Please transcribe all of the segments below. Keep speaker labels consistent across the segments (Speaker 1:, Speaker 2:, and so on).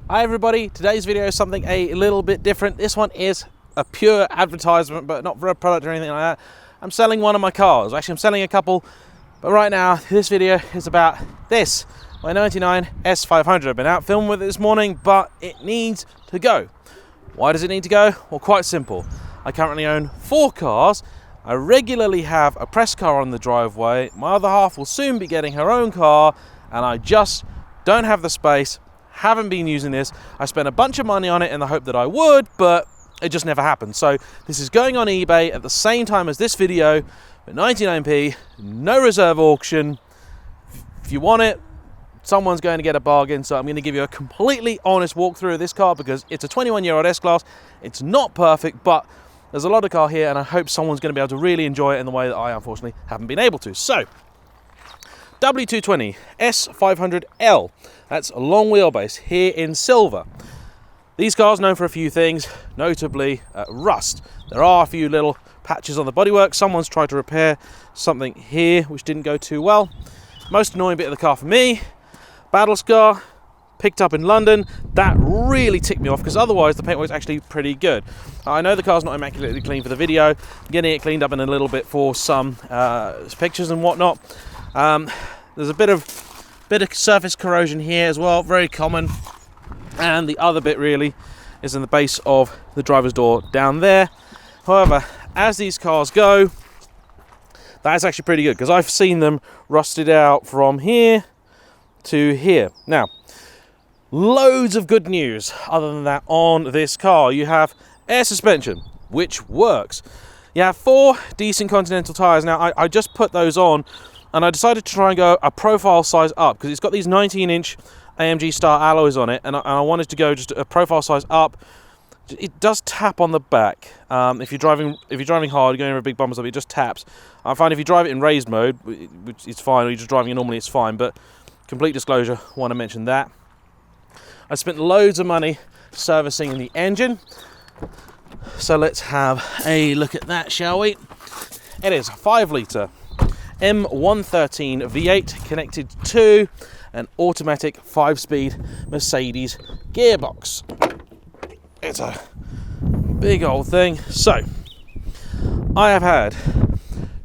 Speaker 1: Hi everybody, today's video is something a little bit different. This one is a pure advertisement, but not for a product or anything like that. I'm selling one of my cars. Actually, I'm selling a couple, but right now this video is about this, my 99 S500. I've been out filming with it this morning, but it needs to go. Why does it need to go? Well, quite simple. I currently own 4 cars. I regularly have a press car on the driveway. My other half will soon be getting her own car, and I just don't have the space. Haven't been using this. I spent a bunch of money on it in the hope that I would, but it just never happened. So this is going on eBay at the same time as this video at 99p, no reserve auction. If you want it, someone's going to get a bargain. So I'm going to give you a completely honest walkthrough of this car because it's a 21-year-old S-Class. It's not perfect, but there's a lot of car here, and I hope someone's going to be able to really enjoy it in the way that I unfortunately haven't been able to. So W220 S500L. That's a long wheelbase here in silver. These cars are known for a few things, notably rust. There are a few little patches on the bodywork. Someone's tried to repair something here which didn't go too well. Most annoying bit of the car for me, battle scar, picked up in London. That really ticked me off because otherwise the paintwork's actually pretty good. I know the car's not immaculately clean for the video. I'm getting it cleaned up in a little bit for some pictures and whatnot. There's a bit of surface corrosion here as well, very common. And the other bit really is in the base of the driver's door down there. However, as these cars go, that's actually pretty good because I've seen them rusted out from here to here. Now, loads of good news other than that on this car. You have air suspension, which works. You have 4 decent Continental tyres. Now, I just put those on, and I decided to try and go a profile size up because it's got these 19-inch AMG Star alloys on it, and I wanted to go just a profile size up. It does tap on the back. If you're driving hard, going over big bumpers, it just taps. I find if you drive it in raised mode, which is fine, or you're just driving it normally, it's fine. But complete disclosure, want to mention that. I spent loads of money servicing the engine. So let's have a look at that, shall we? It is a 5-litre M113 V8 connected to an automatic 5-speed Mercedes gearbox. It's a big old thing. So I have had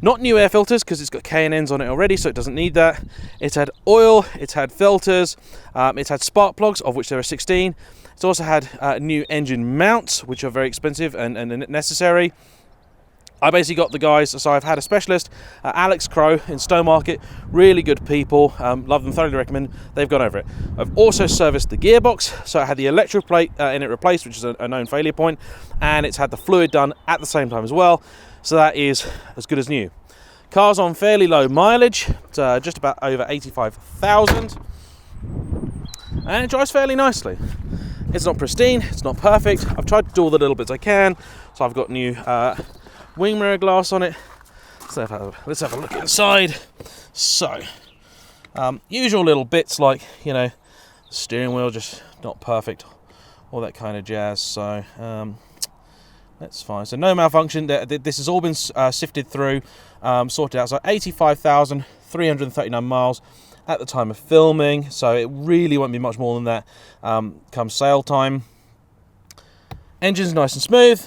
Speaker 1: not new air filters because it's got K&Ns on it already, so it doesn't need that. It's had oil, it's had filters, it's had spark plugs, of which there are 16. It's also had new engine mounts, which are very expensive and necessary. I basically got the guys, so I've had a specialist, Alex Crow in Stowmarket, really good people, love them, thoroughly recommend, they've gone over it. I've also serviced the gearbox, so I had the electric plate in it replaced, which is a known failure point, and it's had the fluid done at the same time as well, so that is as good as new. Car's on fairly low mileage, it's just about over 85,000, and it drives fairly nicely. It's not pristine, it's not perfect, I've tried to do all the little bits I can, so I've got new wing mirror glass on it. Let's have a look inside. So, usual little bits like, you know, the steering wheel just not perfect, all that kind of jazz. So, that's fine. So, no malfunction. This has all been sifted through, sorted out. So, 85,339 miles at the time of filming. So, it really won't be much more than that come sale time. Engine's nice and smooth.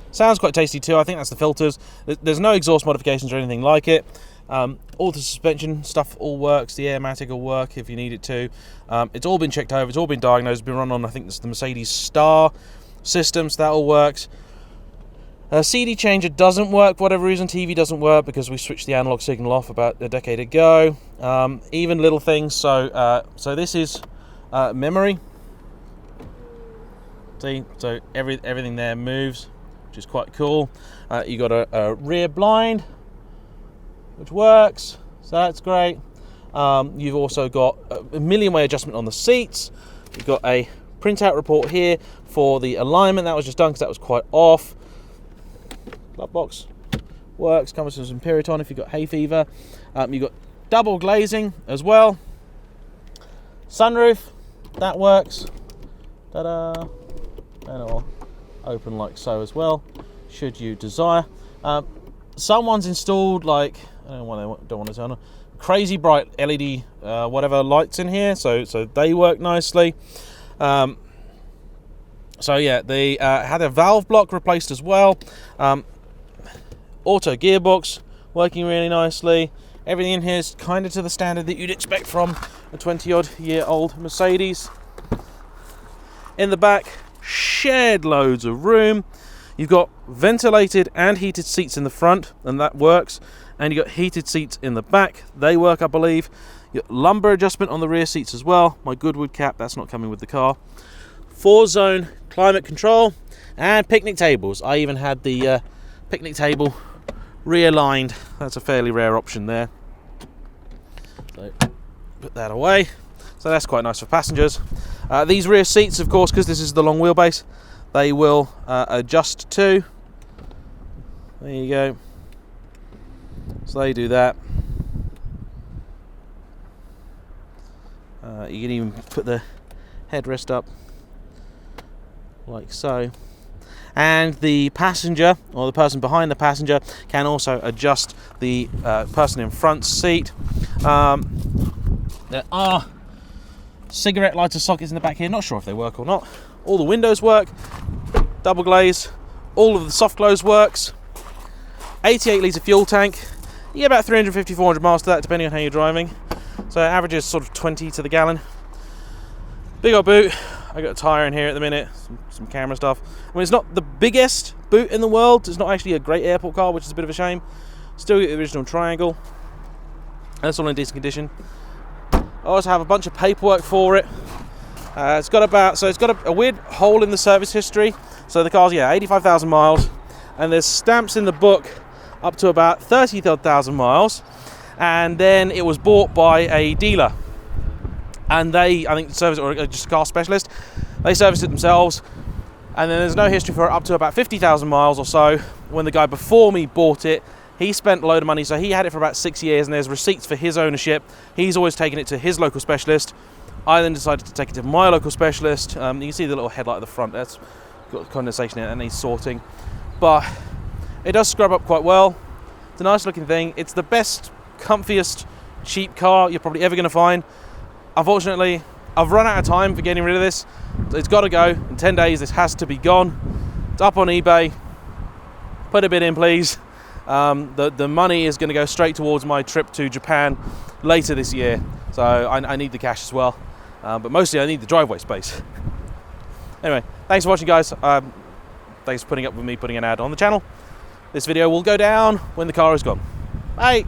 Speaker 1: Sounds quite tasty too. I think that's the filters. There's no exhaust modifications or anything like it. All the suspension stuff all works. The Airmatic will work if you need it to. It's all been checked over. It's all been diagnosed. It's been run on, I think it's the Mercedes Star system, so that all works. CD changer doesn't work for whatever reason. TV doesn't work because we switched the analog signal off about a decade ago. Even little things. So this is memory. See, so everything there moves, which is quite cool. You got a rear blind, which works, so that's great. You've also got a million way adjustment on the seats. You've got a printout report here for the alignment. That was just done because that was quite off. Glove box works, comes with some Piriton if you've got hay fever. You've got double glazing as well. Sunroof, that works. Ta-da! And it'll open like so as well, should you desire. someone's installed, like, I don't want to turn on, crazy bright LED whatever lights in here, so they work nicely. So yeah, they had a valve block replaced as well. Auto gearbox working really nicely. Everything in here is kind of to the standard that you'd expect from a 20-odd-year-old Mercedes. In the back, shared loads of room. You've got ventilated and heated seats in the front, and that works. And you've got heated seats in the back. They work, I believe. You've got lumbar adjustment on the rear seats as well. My Goodwood cap, that's not coming with the car. 4-zone climate control and picnic tables. I even had the picnic table realigned. That's a fairly rare option there. So put that away. So that's quite nice for passengers. These rear seats, of course, because this is the long wheelbase, they will adjust too. There you go. So they do that. You can even put the headrest up like so. And the passenger, or the person behind the passenger, can also adjust the person in front's seat. There are cigarette lighter sockets in the back here. Not sure if they work or not. All the windows work. Double glaze. All of the soft close works. 88 litre fuel tank. You get about 350-400 miles to that, depending on how you're driving. So averages sort of 20 to the gallon. Big old boot. I got a tyre in here at the minute, some camera stuff. I mean, it's not the biggest boot in the world. It's not actually a great airport car, which is a bit of a shame. Still get the original triangle. That's all in decent condition. I also have a bunch of paperwork for it. It's got a weird hole in the service history. So the car's 85,000 miles, and there's stamps in the book up to about 30,000 miles, and then it was bought by a dealer. And they, I think, service, or just a car specialist, they serviced it themselves. And then there's no history for it up to about 50,000 miles or so. When the guy before me bought it, he spent a load of money, so he had it for about 6 years, and there's receipts for his ownership. He's always taken it to his local specialist. I then decided to take it to my local specialist. You can see the little headlight at the front, that's got condensation in it and needs sorting. But it does scrub up quite well. It's a nice looking thing. It's the best, comfiest, cheap car you're probably ever going to find. Unfortunately, I've run out of time for getting rid of this. It's got to go. In 10 days, this has to be gone. It's up on eBay. Put a bid in, please. The money is going to go straight towards my trip to Japan later this year. So I need the cash as well. But mostly I need the driveway space. Anyway, thanks for watching, guys. Thanks for putting up with me putting an ad on the channel. This video will go down when the car is gone. Bye.